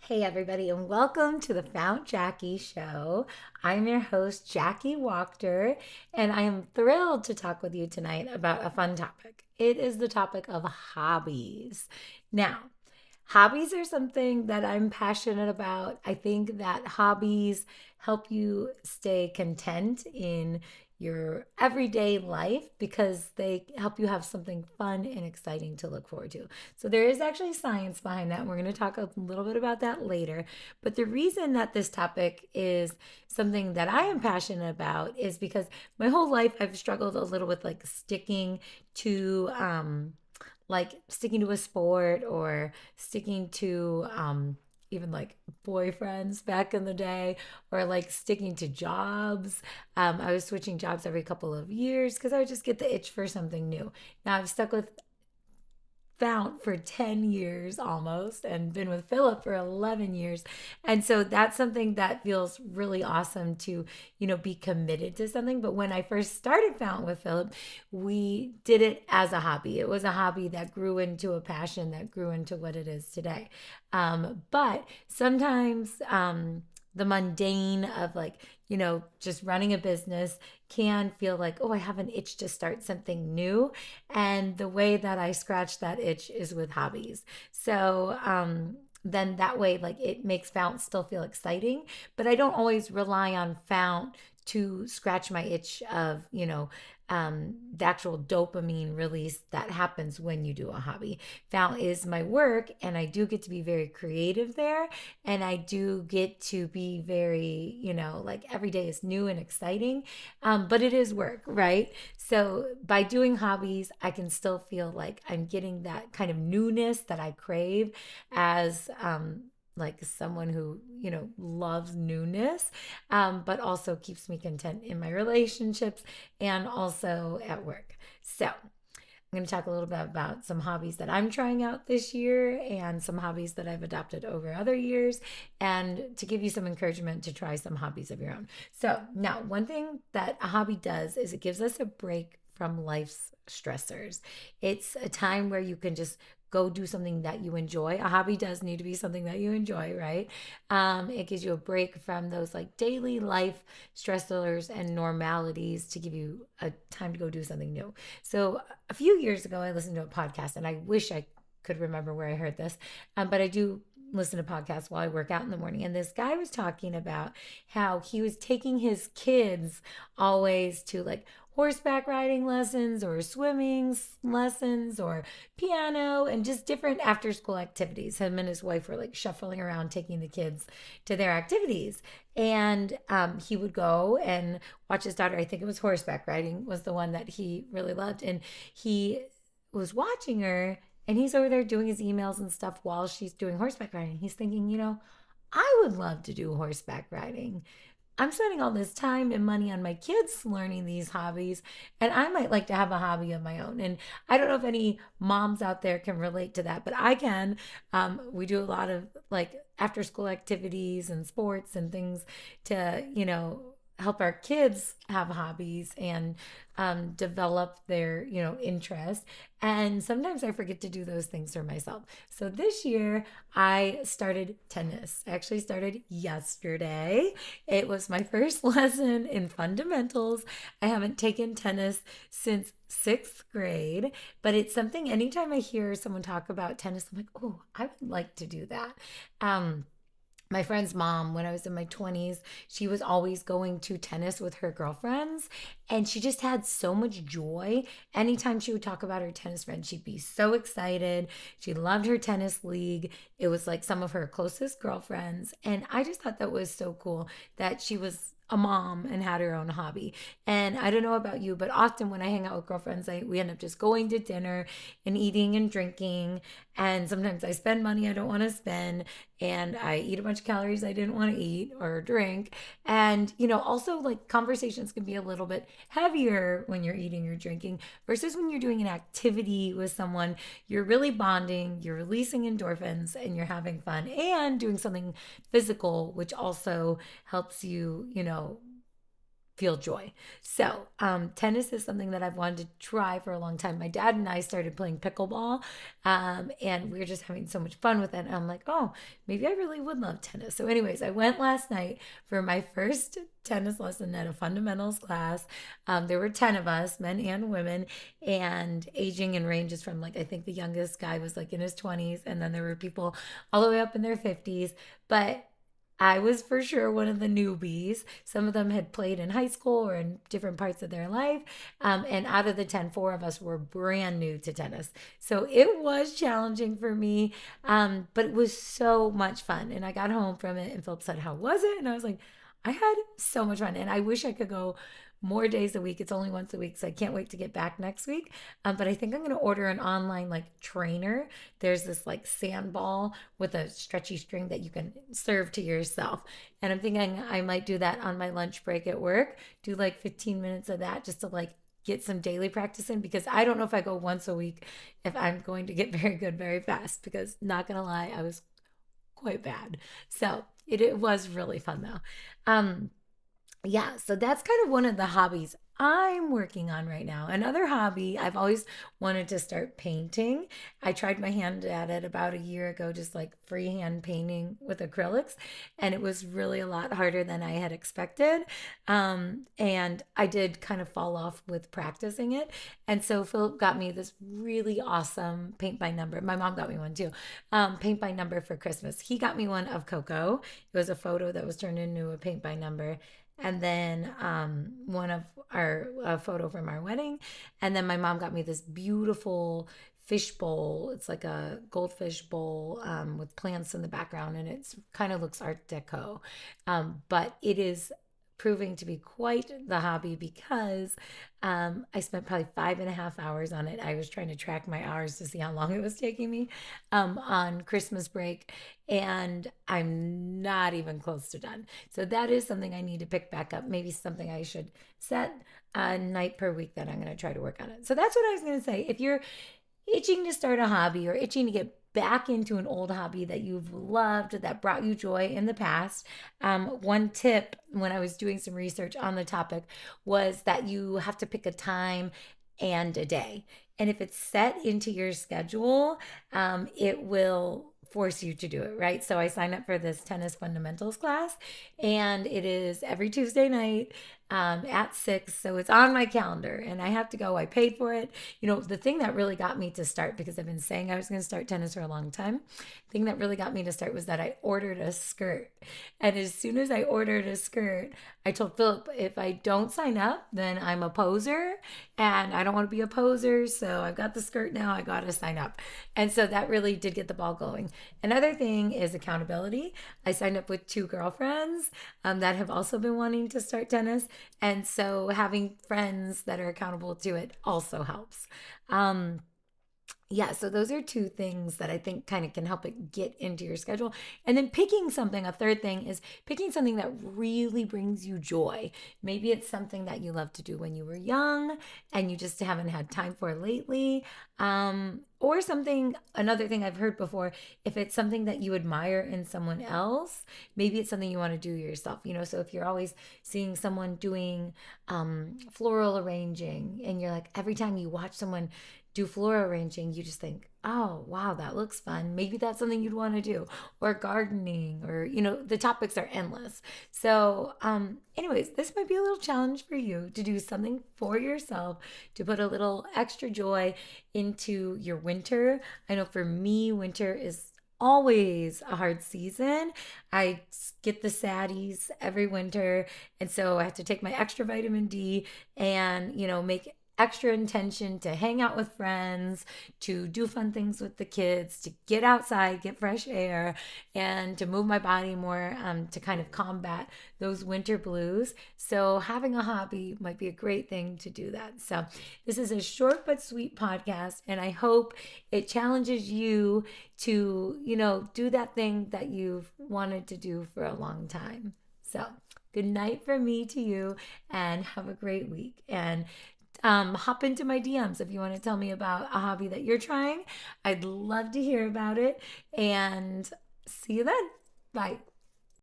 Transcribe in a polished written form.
Hey, everybody, and welcome to the FOUNT Jackie Show. I'm your host, Jackie Wachter, and I am thrilled to talk with you tonight about a fun topic. It is the topic of hobbies. Now, hobbies are something that I'm passionate about. I think that hobbies help you stay content in your everyday life because they help you have something fun and exciting to look forward to. So, there is actually science behind that. And we're going to talk a little bit about that later. But the reason that this topic is something that I am passionate about is because my whole life I've struggled a little with like to sticking to a sport or sticking to even like boyfriends back in the day or like sticking to jobs. I was switching jobs every couple of years because I would just get the itch for something new. Now I've stuck with Fount for 10 years almost and been with Philip for 11 years. And so that's something that feels really awesome to, be committed to something. But when I first started Fount with Philip, we did it as a hobby. It was a hobby that grew into a passion that grew into what it is today. But sometimes the mundane of just running a business can feel like, oh, I have an itch to start something new. And the way that I scratch that itch is with hobbies. So, then that way, like it makes Fount still feel exciting, but I don't always rely on Fount to scratch my itch of, the actual dopamine release that happens when you do a hobby. Fount is my work, and I do get to be very creative there, and I do get to be very, like every day is new and exciting, but it is work, right? So by doing hobbies, I can still feel like I'm getting that kind of newness that I crave as like someone who loves newness, but also keeps me content in my relationships and also at work. So I'm going to talk a little bit about some hobbies that I'm trying out this year and some hobbies that I've adopted over other years, and to give you some encouragement to try some hobbies of your own. So, now one thing that a hobby does is it gives us a break from life's stressors. It's a time where you can just go do something that you enjoy. A hobby does need to be something that you enjoy, right? It gives you a break from those like daily life stressors and normalities to give you a time to go do something new. So a few years ago, I listened to a podcast, and I wish I could remember where I heard this, but I do listen to podcasts while I work out in the morning. And this guy was talking about how he was taking his kids always to like horseback riding lessons or swimming lessons or piano and just different after school activities. Him and his wife were like shuffling around taking the kids to their activities. And he would go and watch his daughter. I think it was horseback riding was the one that he really loved. And he was watching her, and he's over there doing his emails and stuff while she's doing horseback riding. He's thinking, I would love to do horseback riding. I'm spending all this time and money on my kids learning these hobbies, and I might like to have a hobby of my own. And I don't know if any moms out there can relate to that, but I can. We do a lot of like after school activities and sports and things to, help our kids have hobbies and develop their interest. And sometimes I forget to do those things for myself. So this year I started tennis. I actually started yesterday. It was my first lesson in fundamentals. I haven't taken tennis since sixth grade, but it's something anytime I hear someone talk about tennis, I'm like, oh, I would like to do that. My friend's mom, when I was in my 20s, she was always going to tennis with her girlfriends, and she just had so much joy. Anytime she would talk about her tennis friends, she'd be so excited. She loved her tennis league. It was like some of her closest girlfriends. And I just thought that was so cool that she was a mom and had her own hobby. And I don't know about you, but often when I hang out with girlfriends, we end up just going to dinner and eating and drinking. And sometimes I spend money I don't want to spend, and I eat a bunch of calories I didn't want to eat or drink. And, also like conversations can be a little bit heavier when you're eating or drinking versus when you're doing an activity with someone. You're really bonding, you're releasing endorphins, and you're having fun and doing something physical, which also helps you, feel joy. So, tennis is something that I've wanted to try for a long time. My dad and I started playing pickleball, and we were just having so much fun with it. And I'm like, oh, maybe I really would love tennis. So, anyways, I went last night for my first tennis lesson at a fundamentals class. There were 10 of us, men and women, and aging in ranges from like, I think the youngest guy was like in his 20s, and then there were people all the way up in their 50s. But I was for sure one of the newbies. Some of them had played in high school or in different parts of their life. And out of the 10, four of us were brand new to tennis. So it was challenging for me, but it was so much fun. And I got home from it and Philip said, how was it? And I was like, I had so much fun. And I wish I could go more days a week. It's only once a week, so I can't wait to get back next week. But I think I'm going to order an online like trainer. There's this like sand ball with a stretchy string that you can serve to yourself. And I'm thinking I might do that on my lunch break at work, do like 15 minutes of that just to like get some daily practice in, because I don't know if I go once a week if I'm going to get very good very fast, because not going to lie, I was quite bad. So it was really fun though. Yeah, so that's kind of one of the hobbies I'm working on right now. Another hobby, I've always wanted to start painting. I tried my hand at it about a year ago, just like freehand painting with acrylics, and it was really a lot harder than I had expected. And I did kind of fall off with practicing it. And so Philip got me this really awesome paint by number. My mom got me one too, paint by number for Christmas. He got me one of Coco. It was a photo that was turned into a paint by number, and then one of our a photo from our wedding, and then my mom got me this beautiful fish bowl. It's like a goldfish bowl with plants in the background, and it's kind of looks art deco, but it is proving to be quite the hobby because I spent probably 5.5 hours on it. I was trying to track my hours to see how long it was taking me on Christmas break, and I'm not even close to done. So that is something I need to pick back up. Maybe something I should set a night per week that I'm going to try to work on it. So that's what I was going to say. If you're itching to start a hobby or itching to get back into an old hobby that you've loved, that brought you joy in the past, one tip when I was doing some research on the topic was that you have to pick a time and a day. And if it's set into your schedule, it will force you to do it, right? So I signed up for this tennis fundamentals class, and it is every Tuesday night at 6. So it's on my calendar and I have to go. I paid for it. You know, the thing that really got me to start, because I've been saying I was going to start tennis for a long time, the thing that really got me to start was that I ordered a skirt. And as soon as I ordered a skirt, I told Philip, if I don't sign up, then I'm a poser and I don't want to be a poser. So I've got the skirt now. I got to sign up. And so that really did get the ball going. Another thing is accountability. I signed up with 2 girlfriends that have also been wanting to start tennis. And so having friends that are accountable to it also helps. Yeah, so those are 2 things that I think kind of can help it get into your schedule. And then picking something, a third thing is picking something that really brings you joy. Maybe it's something that you loved to do when you were young and you just haven't had time for lately. Or something, another thing I've heard before, if it's something that you admire in someone else, maybe it's something you want to do yourself. You know, so if you're always seeing someone doing floral arranging, and you're like, every time you watch someone do floral arranging, you just think, oh, wow, that looks fun. Maybe that's something you'd want to do, or gardening, or, you know, the topics are endless. So, anyways, this might be a little challenge for you to do something for yourself to put a little extra joy into your winter. I know for me, winter is always a hard season. I get the saddies every winter, and so I have to take my extra vitamin D and, you know, make extra intention to hang out with friends, to do fun things with the kids, to get outside, get fresh air, and to move my body more, to kind of combat those winter blues. So having a hobby might be a great thing to do that. So this is a short but sweet podcast, and I hope it challenges you to, you know, do that thing that you've wanted to do for a long time. So good night from me to you, and have a great week. And hop into my DMs if you want to tell me about a hobby that you're trying. I'd love to hear about it, and see you then. Bye.